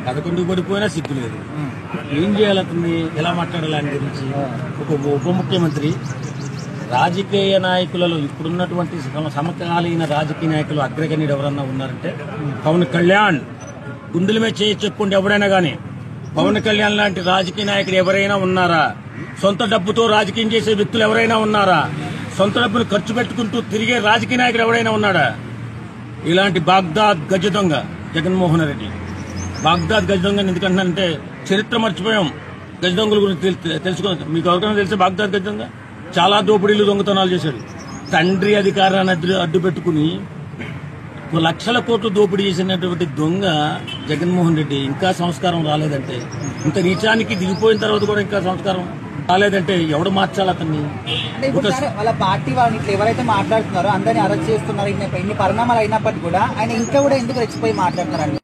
11 పడిపోయినా సిగ్గు లేదు. ఏం చేయాలి అతన్ని, ఎలా మాట్లాడాలి ఆయన గురించి? ఒక ఉప ముఖ్యమంత్రి, రాజకీయ నాయకులలో ఇప్పుడున్నటువంటి సమకాలీన రాజకీయ నాయకులు అగ్రగణ్యుడు ఎవరన్నా ఉన్నారంటే పవన్ కళ్యాణ్. గుండెల మీద చేయి చెప్పుకుంటే ఎవరైనా కానీ పవన్ కళ్యాణ్ లాంటి రాజకీయ నాయకుడు ఎవరైనా ఉన్నారా? సొంత డబ్బుతో రాజకీయం చేసే వ్యక్తులు ఎవరైనా ఉన్నారా? సొంత డబ్బును ఖర్చు పెట్టుకుంటూ తిరిగే రాజకీయ నాయకుడు ఎవరైనా ఉన్నాడా? ఇలాంటి బాగ్దాద్ గజ దొంగ జగన్మోహన్ రెడ్డి. బాగ్దాద్ గజ దొంగ ఎందుకంటున్నానంటే చరిత్ర మర్చిపోయాం. గజ దొంగల గురించి తెలుసుకోవాలి. మీకు ఎవరికైనా తెలిసే బాగ్దాద్ గజ దొంగ చాలా దోపిడీలు దొంగతనాలు చేశాడు. తండ్రి అధికారాన్ని అడ్డు పెట్టుకుని లక్షల కోట్లు దోపిడీ చేసినటువంటి దొంగ జగన్మోహన్ రెడ్డి. ఇంకా సంస్కారం రాలేదంటే, ఇంత నీచానికి దిగిపోయిన తర్వాత కూడా ఇంకా సంస్కారం రాలేదంటే ఎవడు మార్చాలి అతన్ని? వాళ్ళ పార్టీ వాళ్ళని ఇట్లా ఎవరైతే మాట్లాడుతున్నారో అందరినీ అరెస్ట్ చేస్తున్నారు. ఇన్ని పరిణామాలు అయినప్పటికీ కూడా ఆయన ఇంకా కూడా ఎందుకు రెచ్చిపోయి మాట్లాడుతున్నారు?